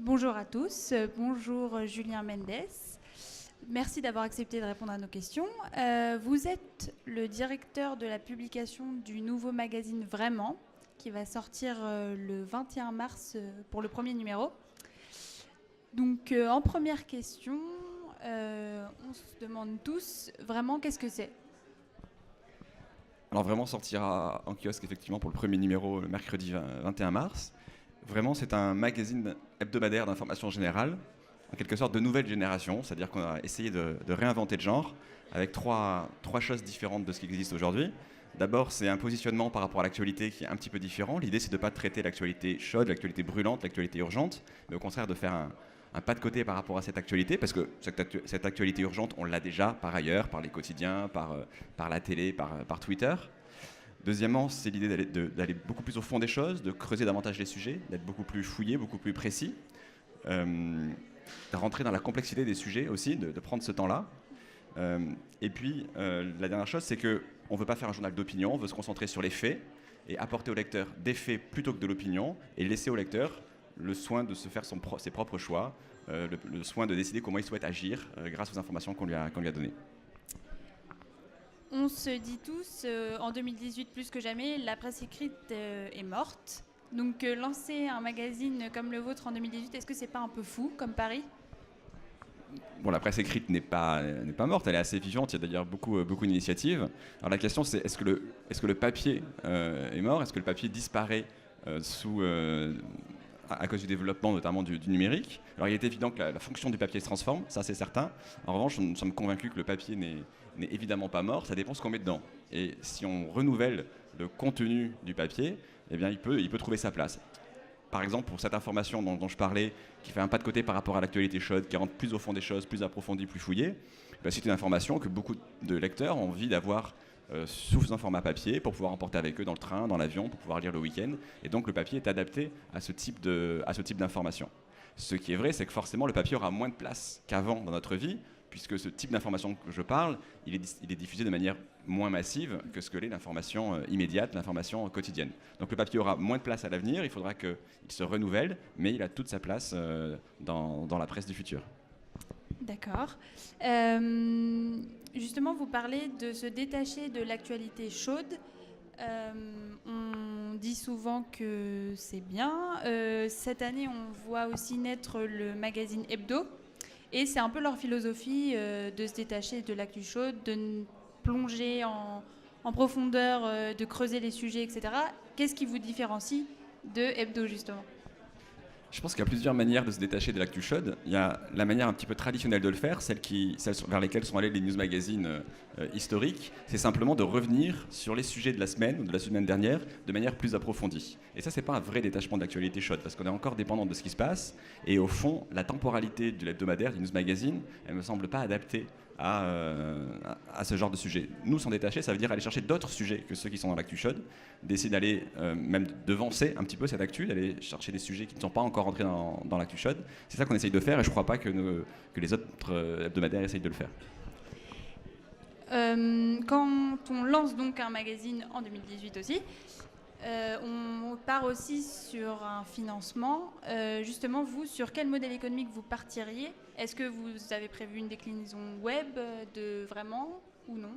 Bonjour à tous, bonjour Julien Mendes. Merci d'avoir accepté de répondre à nos questions. Vous êtes le directeur de la publication du nouveau magazine Vraiment, qui va sortir le 21 mars pour le premier numéro. Donc en première question, on se demande tous vraiment qu'est-ce que c'est ? Alors Vraiment sortira en kiosque effectivement pour le premier numéro le mercredi 21 mars. Vraiment, c'est un magazine hebdomadaire d'information générale, en quelque sorte de nouvelle génération, c'est-à-dire qu'on a essayé de réinventer le genre avec trois choses différentes de ce qui existe aujourd'hui. D'abord, c'est un positionnement par rapport à l'actualité qui est un petit peu différent. L'idée, c'est de ne pas traiter l'actualité chaude, l'actualité brûlante, l'actualité urgente, mais au contraire de faire un pas de côté par rapport à cette actualité, parce que cette actualité urgente, on l'a déjà par ailleurs, par les quotidiens, par la télé, par Twitter. Deuxièmement, c'est l'idée d'aller beaucoup plus au fond des choses, de creuser davantage les sujets, d'être beaucoup plus fouillé, beaucoup plus précis, de rentrer dans la complexité des sujets aussi, de prendre ce temps-là. Et puis, la dernière chose, c'est qu'on ne veut pas faire un journal d'opinion, on veut se concentrer sur les faits et apporter au lecteur des faits plutôt que de l'opinion et laisser au lecteur le soin de se faire ses propres choix, le soin de décider comment il souhaite agir grâce aux informations qu'on lui a données. On se dit tous, en 2018 plus que jamais, la presse écrite est morte. Donc lancer un magazine comme le vôtre en 2018, est-ce que c'est pas un peu fou comme pari ? Bon, la presse écrite n'est pas morte, elle est assez vivante, il y a d'ailleurs beaucoup d'initiatives. Alors la question c'est, est-ce que le papier est mort ? Est-ce que le papier disparaît à cause du développement notamment du numérique ? Alors il est évident que la fonction du papier se transforme, ça c'est certain. En revanche, nous sommes convaincus que le papier n'est évidemment pas mort, ça dépend ce qu'on met dedans. Et si on renouvelle le contenu du papier, eh bien il peut trouver sa place. Par exemple, pour cette information dont je parlais, qui fait un pas de côté par rapport à l'actualité chaude, qui rentre plus au fond des choses, plus approfondie, plus fouillée, ben c'est une information que beaucoup de lecteurs ont envie d'avoir sous un format papier pour pouvoir emporter avec eux dans le train, dans l'avion, pour pouvoir lire le week-end. Et donc le papier est adapté à ce type d'information. Ce qui est vrai, c'est que forcément le papier aura moins de place qu'avant dans notre vie, puisque ce type d'information que je parle, il est diffusé de manière moins massive que ce que l'est l'information immédiate, l'information quotidienne. Donc le papier aura moins de place à l'avenir, il faudra qu'il se renouvelle, mais il a toute sa place dans la presse du futur. D'accord. Justement, vous parlez de se détacher de l'actualité chaude. On dit souvent que c'est bien. Cette année, on voit aussi naître le magazine Hebdo. Et c'est un peu leur philosophie de se détacher de l'actu chaude, de plonger en profondeur, de creuser les sujets, etc. Qu'est-ce qui vous différencie de Hebdo, justement ? Je pense qu'il y a plusieurs manières de se détacher de l'actu chaude. Il y a la manière un petit peu traditionnelle de le faire, celle vers lesquelles sont allés les news magazines historiques. C'est simplement de revenir sur les sujets de la semaine ou de la semaine dernière de manière plus approfondie. Et ça, c'est pas un vrai détachement de l'actualité chaude, parce qu'on est encore dépendant de ce qui se passe. Et au fond, la temporalité de l'hebdomadaire, du news magazine, elle me semble pas adaptée à ce genre de sujet. Nous, s'en détacher, ça veut dire aller chercher d'autres sujets que ceux qui sont dans l'actu chaude, d'essayer d'aller même devancer un petit peu cette actu, d'aller chercher des sujets qui ne sont pas encore entrés dans l'actu chaude. C'est ça qu'on essaye de faire et je ne crois pas que les autres hebdomadaires essayent de le faire. Quand on lance donc un magazine en 2018 aussi, on part aussi sur un financement. Justement, vous, sur quel modèle économique vous partiriez ? Est-ce que vous avez prévu une déclinaison web de Vraiment ou non ?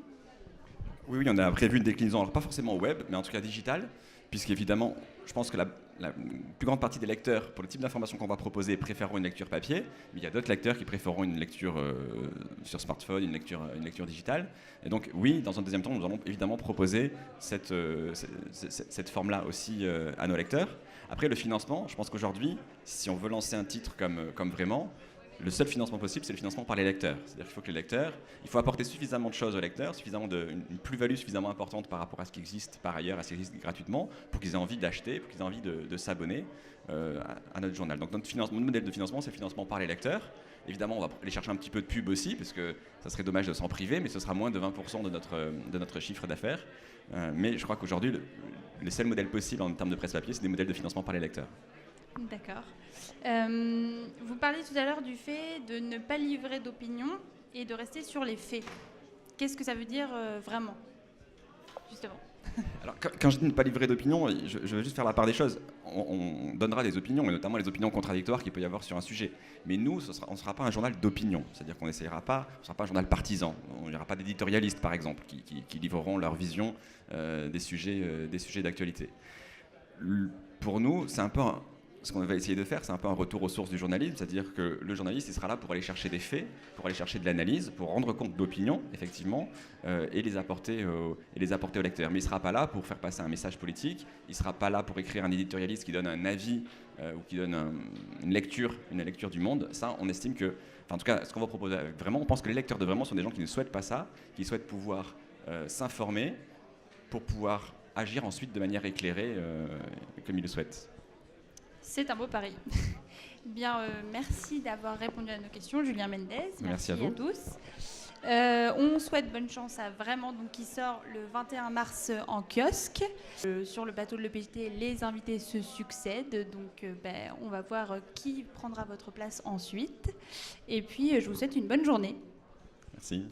Oui, on a prévu une déclinaison, alors pas forcément web, mais en tout cas digitale, puisqu'évidemment, je pense que la plus grande partie des lecteurs, pour le type d'information qu'on va proposer, préféreront une lecture papier, mais il y a d'autres lecteurs qui préféreront une lecture sur smartphone, une lecture digitale. Et donc, oui, dans un deuxième temps, nous allons évidemment proposer cette forme-là aussi à nos lecteurs. Après, le financement, je pense qu'aujourd'hui, si on veut lancer un titre comme Vraiment, le seul financement possible, c'est le financement par les lecteurs. C'est-à-dire qu'il faut que les lecteurs, il faut apporter suffisamment de choses aux lecteurs, une plus-value suffisamment importante par rapport à ce qui existe par ailleurs, à ce qui existe gratuitement, pour qu'ils aient envie d'acheter, pour qu'ils aient envie de s'abonner à notre journal. Donc notre modèle de financement, c'est le financement par les lecteurs. Évidemment, on va aller chercher un petit peu de pub aussi, parce que ça serait dommage de s'en priver, mais ce sera moins de 20% de notre chiffre d'affaires. Mais je crois qu'aujourd'hui, le seul modèle possible en termes de presse papier, c'est des modèles de financement par les lecteurs. D'accord. Vous parliez tout à l'heure du fait de ne pas livrer d'opinion et de rester sur les faits. Qu'est-ce que ça veut dire vraiment, justement ? Alors, quand je dis ne pas livrer d'opinion, je veux juste faire la part des choses. On donnera des opinions, et notamment les opinions contradictoires qu'il peut y avoir sur un sujet. Mais nous, on ne sera pas un journal d'opinion. C'est-à-dire qu'on n'essayera pas, on ne sera pas un journal partisan. Il n'y aura pas d'éditorialistes, par exemple, qui livreront leur vision des sujets d'actualité. Pour nous, c'est un peu ce qu'on va essayer de faire, c'est un peu un retour aux sources du journalisme, c'est-à-dire que le journaliste, il sera là pour aller chercher des faits, pour aller chercher de l'analyse, pour rendre compte d'opinions, effectivement, et les apporter au lecteur. Mais il ne sera pas là pour faire passer un message politique, il ne sera pas là pour écrire un éditorialiste qui donne un avis ou qui donne une lecture du monde. Ça, on estime que, enfin, en tout cas, ce qu'on va proposer vraiment, on pense que les lecteurs de Vraiment sont des gens qui ne souhaitent pas ça, qui souhaitent pouvoir s'informer pour pouvoir agir ensuite de manière éclairée comme ils le souhaitent. C'est un beau pari. Bien, merci d'avoir répondu à nos questions, Julien Mendes. Merci à vous. tous. On souhaite bonne chance à Vraiment, donc, qui sort le 21 mars en kiosque. Sur le plateau de l'EPJT, les invités se succèdent. Donc, on va voir qui prendra votre place ensuite. Et puis, je vous souhaite une bonne journée. Merci.